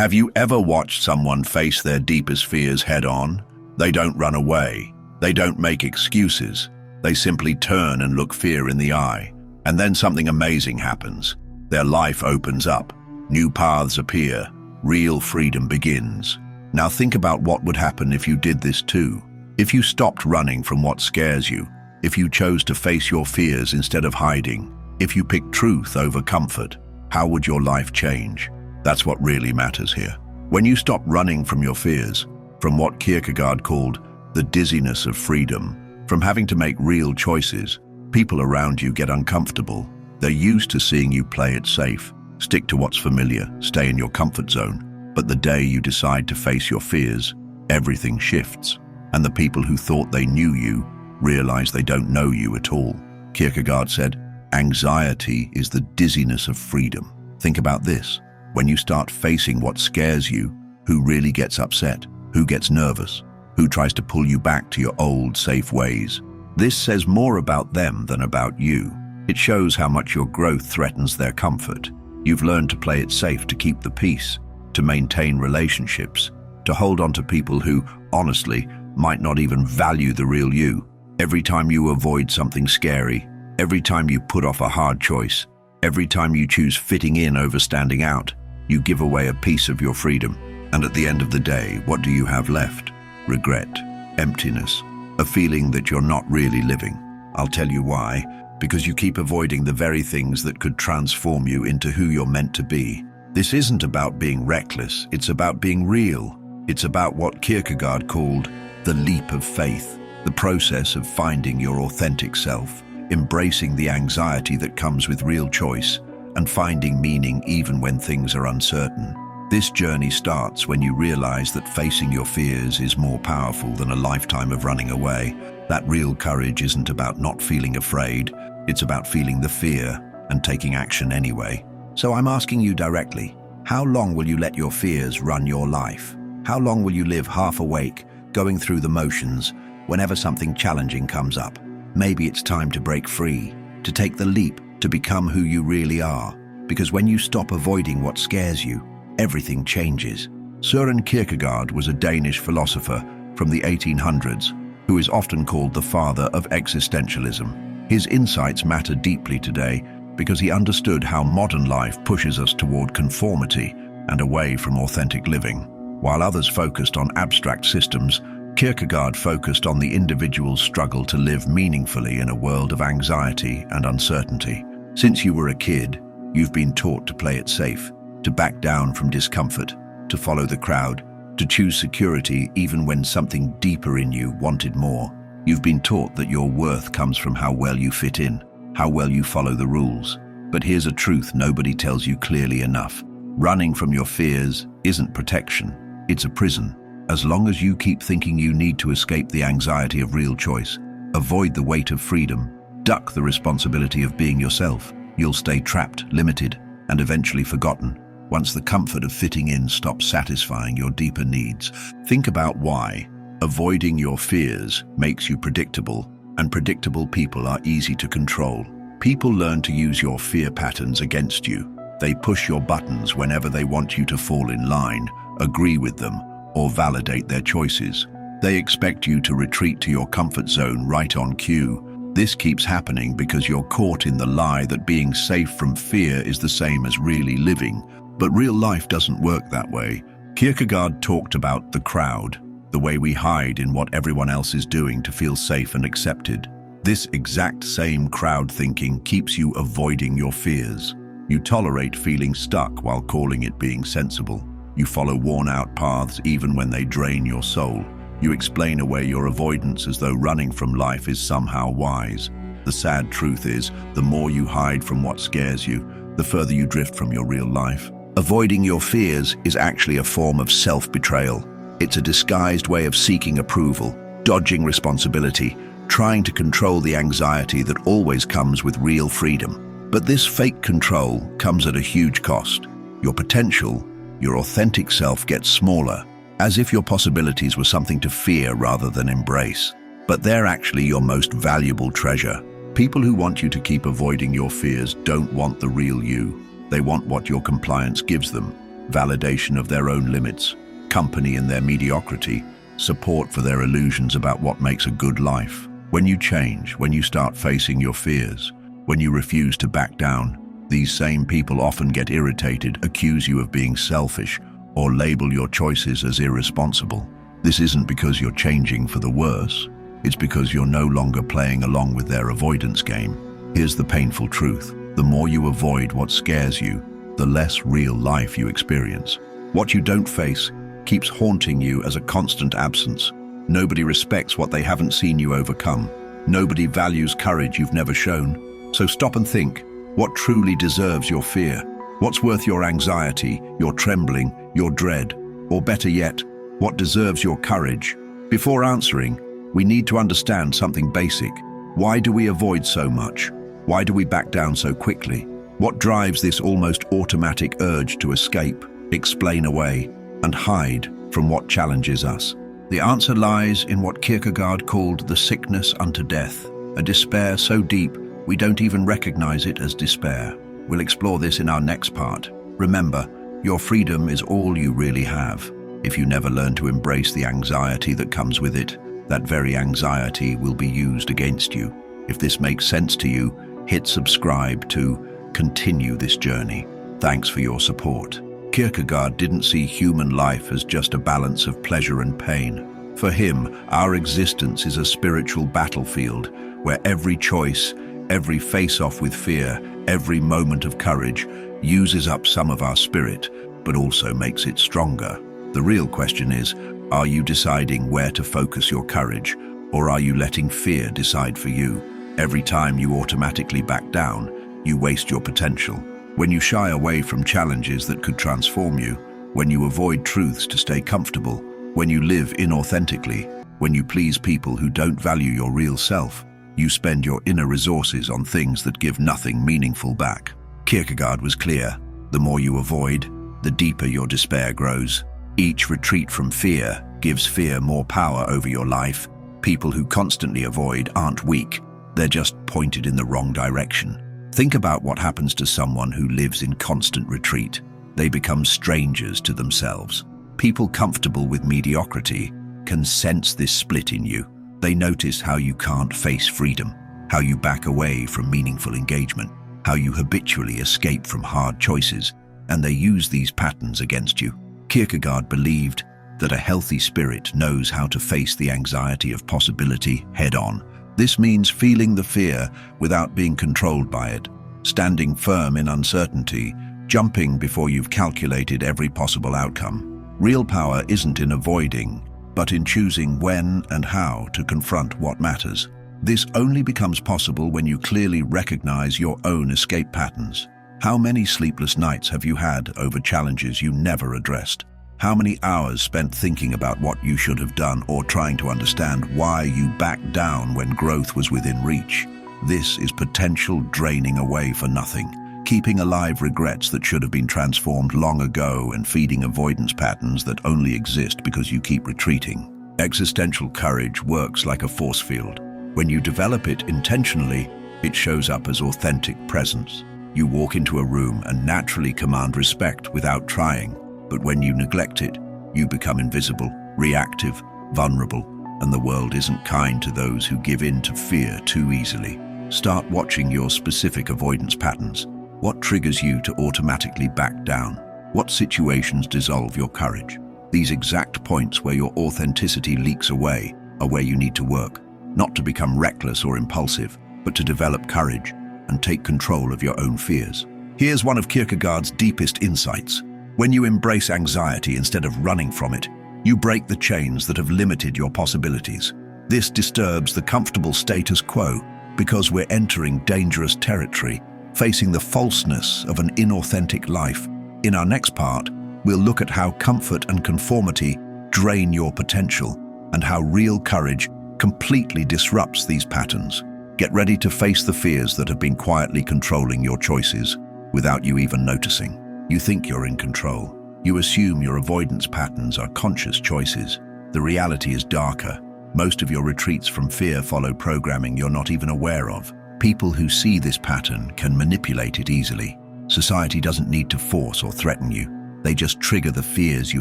Have you ever watched someone face their deepest fears head-on? They don't run away. They don't make excuses. They simply turn and look fear in the eye. And then something amazing happens. Their life opens up. New paths appear. Real freedom begins. Now think about what would happen if you did this too. If you stopped running from what scares you. If you chose to face your fears instead of hiding. If you picked truth over comfort. How would your life change? That's what really matters here. When you stop running from your fears, from what Kierkegaard called the dizziness of freedom, from having to make real choices, people around you get uncomfortable. They're used to seeing you play it safe, stick to what's familiar, stay in your comfort zone. But the day you decide to face your fears, everything shifts. And the people who thought they knew you realize they don't know you at all. Kierkegaard said, "Anxiety is the dizziness of freedom." Think about this. When you start facing what scares you, who really gets upset? Who gets nervous? Who tries to pull you back to your old, safe ways? This says more about them than about you. It shows how much your growth threatens their comfort. You've learned to play it safe to keep the peace, to maintain relationships, to hold on to people who, honestly, might not even value the real you. Every time you avoid something scary, every time you put off a hard choice, every time you choose fitting in over standing out, you give away a piece of your freedom. And at the end of the day, what do you have left? Regret, emptiness, a feeling that you're not really living. I'll tell you why. Because you keep avoiding the very things that could transform you into who you're meant to be. This isn't about being reckless, it's about being real. It's about what Kierkegaard called the leap of faith, the process of finding your authentic self, embracing the anxiety that comes with real choice, and finding meaning even when things are uncertain. This journey starts when you realize that facing your fears is more powerful than a lifetime of running away. That real courage isn't about not feeling afraid, it's about feeling the fear and taking action anyway. So I'm asking you directly, how long will you let your fears run your life? How long will you live half awake, going through the motions, whenever something challenging comes up? Maybe it's time to break free, to take the leap, to become who you really are. Because when you stop avoiding what scares you, everything changes. Søren Kierkegaard was a Danish philosopher from the 1800s, who is often called the father of existentialism. His insights matter deeply today because he understood how modern life pushes us toward conformity and away from authentic living. While others focused on abstract systems, Kierkegaard focused on the individual's struggle to live meaningfully in a world of anxiety and uncertainty. Since you were a kid, you've been taught to play it safe, to back down from discomfort, to follow the crowd, to choose security even when something deeper in you wanted more. You've been taught that your worth comes from how well you fit in, how well you follow the rules. But here's a truth nobody tells you clearly enough. Running from your fears isn't protection, it's a prison. As long as you keep thinking you need to escape the anxiety of real choice, avoid the weight of freedom, duck the responsibility of being yourself, you'll stay trapped, limited, and eventually forgotten. Once the comfort of fitting in stops satisfying your deeper needs. Think about why. Avoiding your fears makes you predictable, and predictable people are easy to control. People learn to use your fear patterns against you. They push your buttons whenever they want you to fall in line, agree with them, or validate their choices. They expect you to retreat to your comfort zone right on cue. This keeps happening because you're caught in the lie that being safe from fear is the same as really living. But real life doesn't work that way. Kierkegaard talked about the crowd, the way we hide in what everyone else is doing to feel safe and accepted. This exact same crowd thinking keeps you avoiding your fears. You tolerate feeling stuck while calling it being sensible. You follow worn-out paths even when they drain your soul. You explain away your avoidance as though running from life is somehow wise. The sad truth is, the more you hide from what scares you, the further you drift from your real life. Avoiding your fears is actually a form of self-betrayal. It's a disguised way of seeking approval, dodging responsibility, trying to control the anxiety that always comes with real freedom. But this fake control comes at a huge cost. Your potential, your authentic self gets smaller, as if your possibilities were something to fear rather than embrace. But they're actually your most valuable treasure. People who want you to keep avoiding your fears don't want the real you. They want what your compliance gives them. validation of their own limits, company in their mediocrity, support for their illusions about what makes a good life. When you change, when you start facing your fears, when you refuse to back down, these same people often get irritated, accuse you of being selfish, or label your choices as irresponsible. This isn't because you're changing for the worse. It's because you're no longer playing along with their avoidance game. Here's the painful truth. The more you avoid what scares you, the less real life you experience. What you don't face keeps haunting you as a constant absence. Nobody respects what they haven't seen you overcome. Nobody values courage you've never shown. So stop and think, what truly deserves your fear? What's worth your anxiety, your trembling, your dread? Or better yet, what deserves your courage? Before answering, we need to understand something basic. Why do we avoid so much? Why do we back down so quickly? What drives this almost automatic urge to escape, explain away, and hide from what challenges us? The answer lies in what Kierkegaard called the sickness unto death, a despair so deep we don't even recognize it as despair. We'll explore this in our next part. Remember, your freedom is all you really have. If you never learn to embrace the anxiety that comes with it, that very anxiety will be used against you. If this makes sense to you, hit subscribe to continue this journey. Thanks for your support. Kierkegaard didn't see human life as just a balance of pleasure and pain. For him, our existence is a spiritual battlefield where every choice, every face-off with fear, every moment of courage uses up some of our spirit, but also makes it stronger. The real question is, are you deciding where to focus your courage, or are you letting fear decide for you? Every time you automatically back down, you waste your potential. When you shy away from challenges that could transform you, when you avoid truths to stay comfortable, when you live inauthentically, when you please people who don't value your real self, you spend your inner resources on things that give nothing meaningful back. Kierkegaard was clear. The more you avoid, the deeper your despair grows. Each retreat from fear gives fear more power over your life. People who constantly avoid aren't weak. They're just pointed in the wrong direction. Think about what happens to someone who lives in constant retreat. They become strangers to themselves. People comfortable with mediocrity can sense this split in you. They notice how you can't face freedom, how you back away from meaningful engagement, how you habitually escape from hard choices, and they use these patterns against you. Kierkegaard believed that a healthy spirit knows how to face the anxiety of possibility head-on. This means feeling the fear without being controlled by it, standing firm in uncertainty, jumping before you've calculated every possible outcome. Real power isn't in avoiding, but in choosing when and how to confront what matters. This only becomes possible when you clearly recognize your own escape patterns. How many sleepless nights have you had over challenges you never addressed? How many hours spent thinking about what you should have done or trying to understand why you backed down when growth was within reach? This is potential draining away for nothing, keeping alive regrets that should have been transformed long ago and feeding avoidance patterns that only exist because you keep retreating. Existential courage works like a force field. When you develop it intentionally, it shows up as authentic presence. You walk into a room and naturally command respect without trying, but when you neglect it, you become invisible, reactive, vulnerable, and the world isn't kind to those who give in to fear too easily. Start watching your specific avoidance patterns. What triggers you to automatically back down? What situations dissolve your courage? These exact points where your authenticity leaks away are where you need to work, not to become reckless or impulsive, but to develop courage and take control of your own fears. Here's one of Kierkegaard's deepest insights. When you embrace anxiety instead of running from it, you break the chains that have limited your possibilities. This disturbs the comfortable status quo because we're entering dangerous territory, facing the falseness of an inauthentic life. In our next part, we'll look at how comfort and conformity drain your potential and how real courage completely disrupts these patterns. Get ready to face the fears that have been quietly controlling your choices without you even noticing. You think you're in control. You assume your avoidance patterns are conscious choices. The reality is darker. Most of your retreats from fear follow programming you're not even aware of. People who see this pattern can manipulate it easily. Society doesn't need to force or threaten you. They just trigger the fears you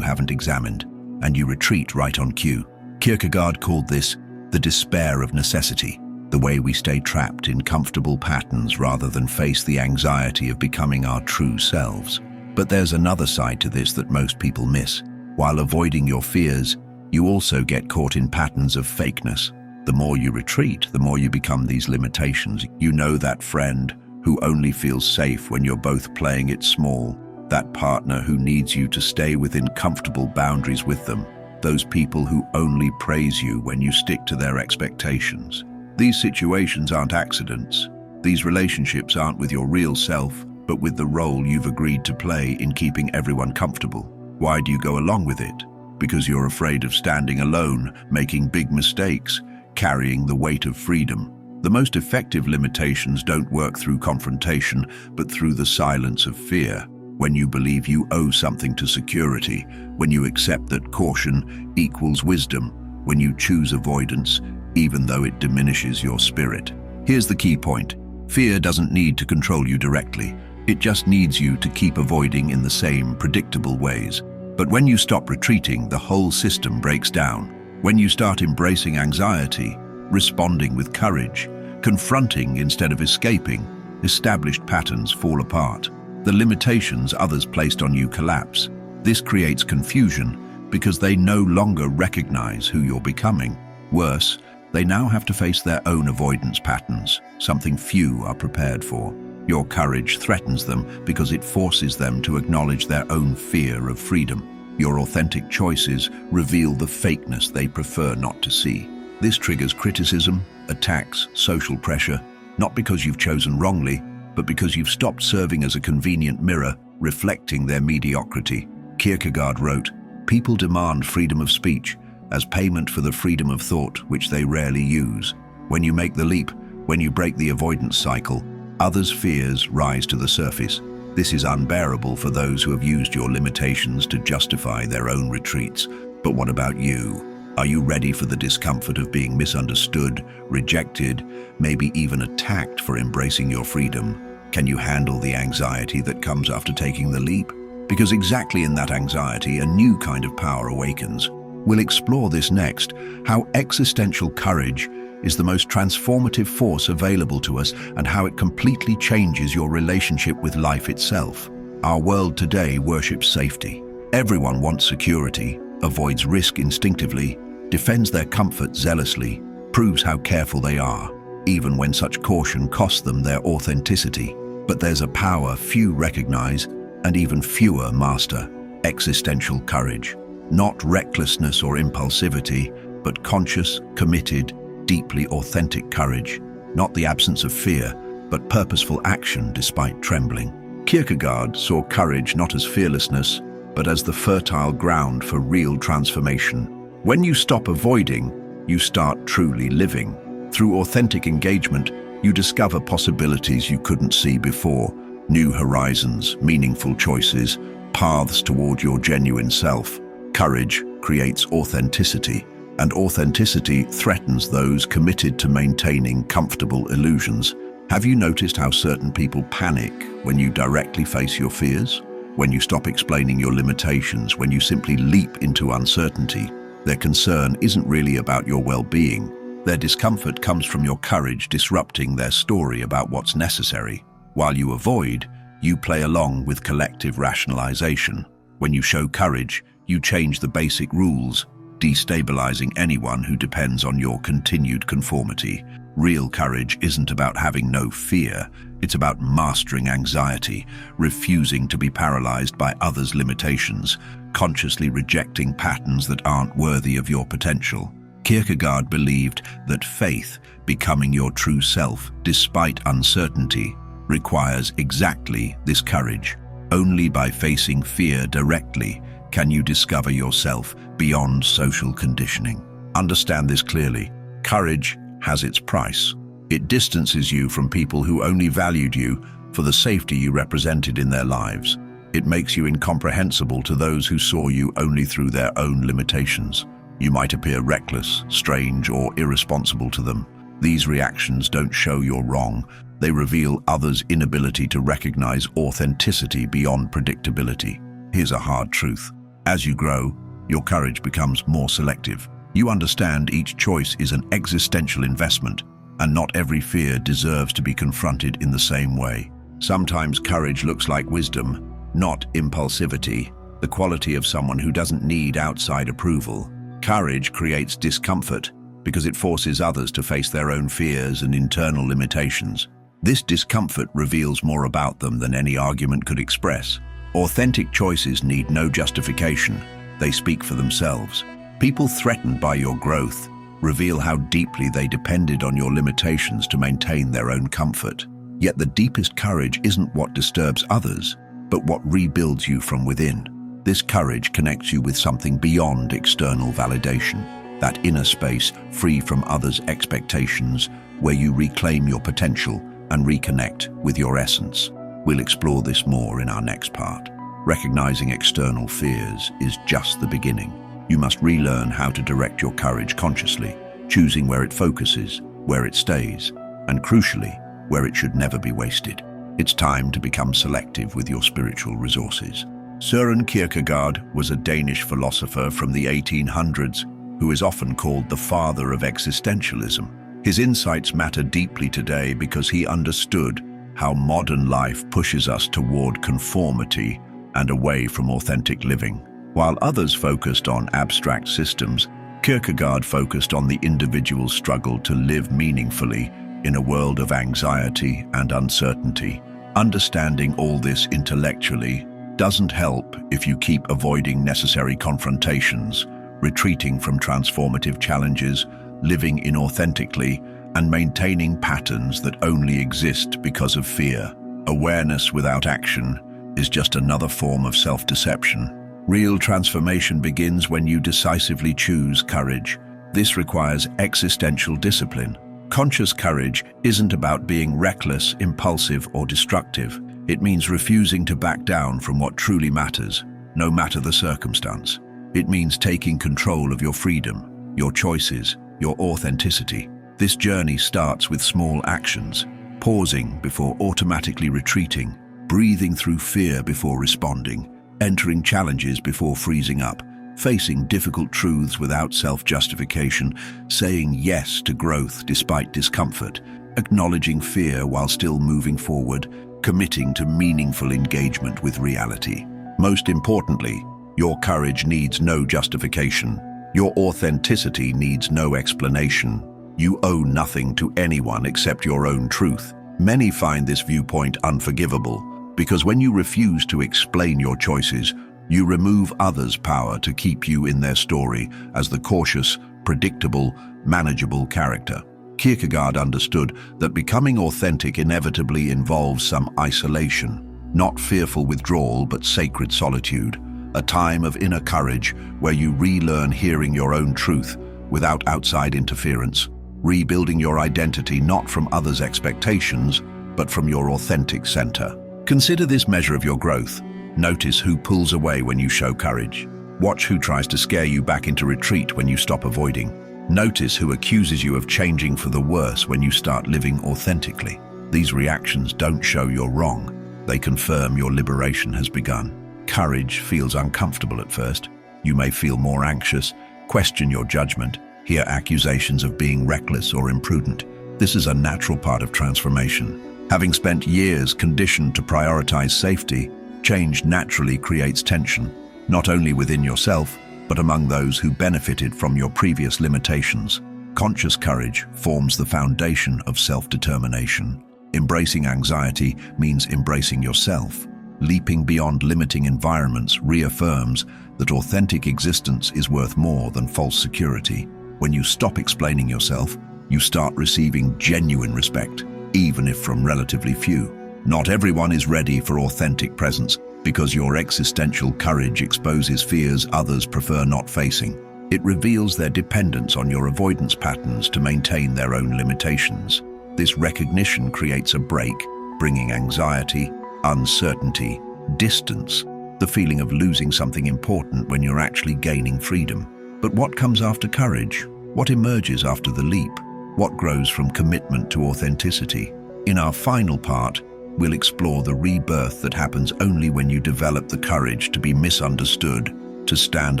haven't examined, and you retreat right on cue. Kierkegaard called this the despair of necessity, the way we stay trapped in comfortable patterns rather than face the anxiety of becoming our true selves. But there's another side to this that most people miss. While avoiding your fears, you also get caught in patterns of fakeness. The more you retreat, the more you become these limitations. You know that friend who only feels safe when you're both playing it small, that partner who needs you to stay within comfortable boundaries with them, those people who only praise you when you stick to their expectations. These situations aren't accidents. These relationships aren't with your real self, but with the role you've agreed to play in keeping everyone comfortable. Why do you go along with it? Because you're afraid of standing alone, making big mistakes, carrying the weight of freedom. The most effective limitations don't work through confrontation, but through the silence of fear. When you believe you owe something to security, when you accept that caution equals wisdom, when you choose avoidance, even though it diminishes your spirit. Here's the key point. Fear doesn't need to control you directly. It just needs you to keep avoiding in the same predictable ways. But when you stop retreating, the whole system breaks down. When you start embracing anxiety, responding with courage, confronting instead of escaping, established patterns fall apart. The limitations others placed on you collapse. This creates confusion because they no longer recognize who you're becoming. Worse, they now have to face their own avoidance patterns, something few are prepared for. Your courage threatens them because it forces them to acknowledge their own fear of freedom. Your authentic choices reveal the fakeness they prefer not to see. This triggers criticism, attacks, social pressure, not because you've chosen wrongly, but because you've stopped serving as a convenient mirror, reflecting their mediocrity. Kierkegaard wrote, "People demand freedom of speech as payment for the freedom of thought, which they rarely use. When you make the leap, when you break the avoidance cycle, others' fears rise to the surface. This is unbearable for those who have used your limitations to justify their own retreats. But what about you? Are you ready for the discomfort of being misunderstood, rejected, maybe even attacked for embracing your freedom? Can you handle the anxiety that comes after taking the leap? Because exactly in that anxiety, a new kind of power awakens. We'll explore this next, how existential courage is the most transformative force available to us and how it completely changes your relationship with life itself. Our world today worships safety. Everyone wants security, avoids risk instinctively, defends their comfort zealously, proves how careful they are, even when such caution costs them their authenticity. But there's a power few recognize and even fewer master: existential courage. Not recklessness or impulsivity, but conscious, committed, deeply authentic courage. Not the absence of fear, but purposeful action despite trembling. Kierkegaard saw courage not as fearlessness, but as the fertile ground for real transformation. When you stop avoiding, you start truly living. Through authentic engagement, you discover possibilities you couldn't see before. New horizons, meaningful choices, paths toward your genuine self. Courage creates authenticity, and authenticity threatens those committed to maintaining comfortable illusions. Have you noticed how certain people panic when you directly face your fears? When you stop explaining your limitations, when you simply leap into uncertainty? Their concern isn't really about your well-being. Their discomfort comes from your courage disrupting their story about what's necessary. While you avoid, you play along with collective rationalization. When you show courage, you change the basic rules, destabilizing anyone who depends on your continued conformity. Real courage isn't about having no fear. It's about mastering anxiety, refusing to be paralyzed by others' limitations, consciously rejecting patterns that aren't worthy of your potential. Kierkegaard believed that faith, becoming your true self despite uncertainty, requires exactly this courage. Only by facing fear directly can you discover yourself beyond social conditioning. Understand this clearly. Courage has its price. It distances you from people who only valued you for the safety you represented in their lives. It makes you incomprehensible to those who saw you only through their own limitations. You might appear reckless, strange, or irresponsible to them. These reactions don't show you're wrong. They reveal others' inability to recognize authenticity beyond predictability. Here's a hard truth. As you grow, your courage becomes more selective. You understand each choice is an existential investment, and not every fear deserves to be confronted in the same way. Sometimes courage looks like wisdom, not impulsivity, the quality of someone who doesn't need outside approval. Courage creates discomfort because it forces others to face their own fears and internal limitations. This discomfort reveals more about them than any argument could express. Authentic choices need no justification. They speak for themselves. People threatened by your growth reveal how deeply they depended on your limitations to maintain their own comfort. Yet the deepest courage isn't what disturbs others, but what rebuilds you from within. This courage connects you with something beyond external validation, that inner space free from others' expectations, where you reclaim your potential and reconnect with your essence. We'll explore this more in our next part. Recognizing external fears is just the beginning. You must relearn how to direct your courage consciously, choosing where it focuses, where it stays, and crucially, where it should never be wasted. It's time to become selective with your spiritual resources. Søren Kierkegaard was a Danish philosopher from the 1800s who is often called the father of existentialism. His insights matter deeply today because he understood how modern life pushes us toward conformity and away from authentic living. While others focused on abstract systems, Kierkegaard focused on the individual's struggle to live meaningfully in a world of anxiety and uncertainty. Understanding all this intellectually doesn't help if you keep avoiding necessary confrontations, retreating from transformative challenges, living inauthentically, and maintaining patterns that only exist because of fear. Awareness without action is just another form of self-deception. Real transformation begins when you decisively choose courage. This requires existential discipline. Conscious courage isn't about being reckless, impulsive, or destructive. It means refusing to back down from what truly matters, no matter the circumstance. It means taking control of your freedom, your choices, your authenticity. This journey starts with small actions, pausing before automatically retreating, breathing through fear before responding, entering challenges before freezing up, facing difficult truths without self-justification, saying yes to growth despite discomfort, acknowledging fear while still moving forward, committing to meaningful engagement with reality. Most importantly, your courage needs no justification. Your authenticity needs no explanation. You owe nothing to anyone except your own truth. Many find this viewpoint unforgivable because when you refuse to explain your choices, you remove others' power to keep you in their story as the cautious, predictable, manageable character. Kierkegaard understood that becoming authentic inevitably involves some isolation, not fearful withdrawal but sacred solitude, a time of inner courage where you relearn hearing your own truth without outside interference, rebuilding your identity not from others' expectations but from your authentic center. Consider this measure of your growth. Notice who pulls away when you show courage. Watch who tries to scare you back into retreat when you stop avoiding. Notice who accuses you of changing for the worse when you start living authentically. These reactions don't show you're wrong. They confirm your liberation has begun. Courage feels uncomfortable at first. You may feel more anxious, question your judgment, hear accusations of being reckless or imprudent. This is a natural part of transformation. Having spent years conditioned to prioritize safety, change naturally creates tension, not only within yourself, but among those who benefited from your previous limitations. Conscious courage forms the foundation of self-determination. Embracing anxiety means embracing yourself. Leaping beyond limiting environments reaffirms that authentic existence is worth more than false security. When you stop explaining yourself, you start receiving genuine respect, even if from relatively few. Not everyone is ready for authentic presence because your existential courage exposes fears others prefer not facing. It reveals their dependence on your avoidance patterns to maintain their own limitations. This recognition creates a break, bringing anxiety, uncertainty, distance, the feeling of losing something important when you're actually gaining freedom. But what comes after courage? What emerges after the leap? What grows from commitment to authenticity? In our final part, we'll explore the rebirth that happens only when you develop the courage to be misunderstood, to stand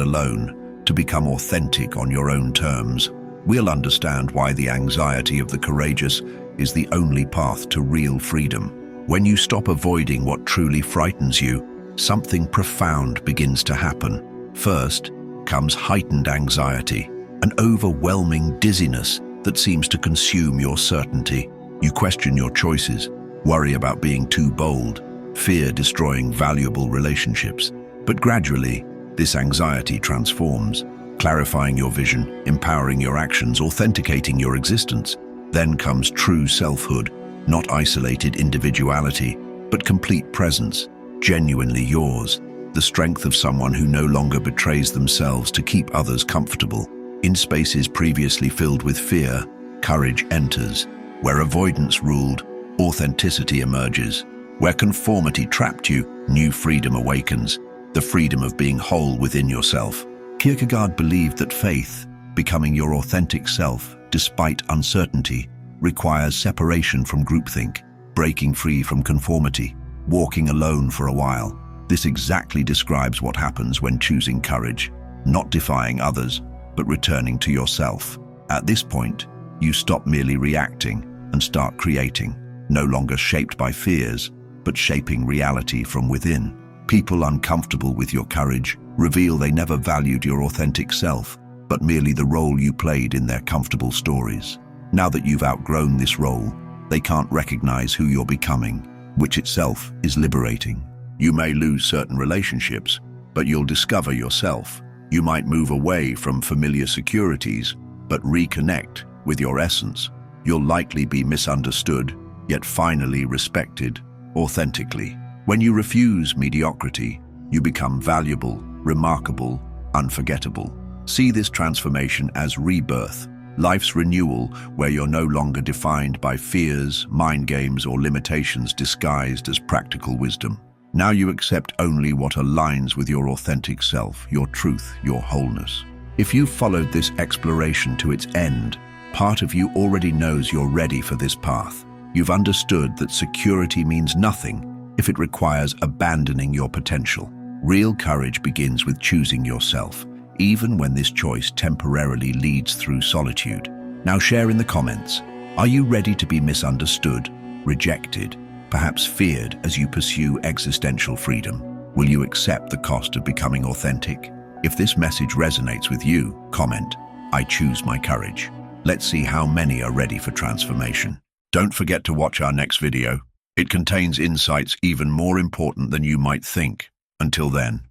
alone, to become authentic on your own terms. We'll understand why the anxiety of the courageous is the only path to real freedom. When you stop avoiding what truly frightens you, something profound begins to happen. First comes heightened anxiety, an overwhelming dizziness that seems to consume your certainty. You question your choices, worry about being too bold, fear destroying valuable relationships. But gradually, this anxiety transforms, clarifying your vision, empowering your actions, authenticating your existence. Then comes true selfhood, not isolated individuality, but complete presence, genuinely yours, the strength of someone who no longer betrays themselves to keep others comfortable. In spaces previously filled with fear, courage enters. Where avoidance ruled, authenticity emerges. Where conformity trapped you, new freedom awakens, the freedom of being whole within yourself. Kierkegaard believed that faith, becoming your authentic self, despite uncertainty, requires separation from groupthink, breaking free from conformity, walking alone for a while. This exactly describes what happens when choosing courage, not defying others, but returning to yourself. At this point, you stop merely reacting and start creating, no longer shaped by fears, but shaping reality from within. People uncomfortable with your courage reveal they never valued your authentic self, but merely the role you played in their comfortable stories. Now that you've outgrown this role, they can't recognize who you're becoming, which itself is liberating. You may lose certain relationships, but you'll discover yourself. You might move away from familiar securities, but reconnect with your essence. You'll likely be misunderstood, yet finally respected, authentically. When you refuse mediocrity, you become valuable, remarkable, unforgettable. See this transformation as rebirth, life's renewal, where you're no longer defined by fears, mind games, or limitations disguised as practical wisdom. Now you accept only what aligns with your authentic self, your truth, your wholeness. If you've followed this exploration to its end, part of you already knows you're ready for this path. You've understood that security means nothing if it requires abandoning your potential. Real courage begins with choosing yourself, even when this choice temporarily leads through solitude. Now share in the comments, are you ready to be misunderstood, rejected, perhaps feared as you pursue existential freedom? Will you accept the cost of becoming authentic? If this message resonates with you, comment, I choose my courage. Let's see how many are ready for transformation. Don't forget to watch our next video. It contains insights even more important than you might think. Until then.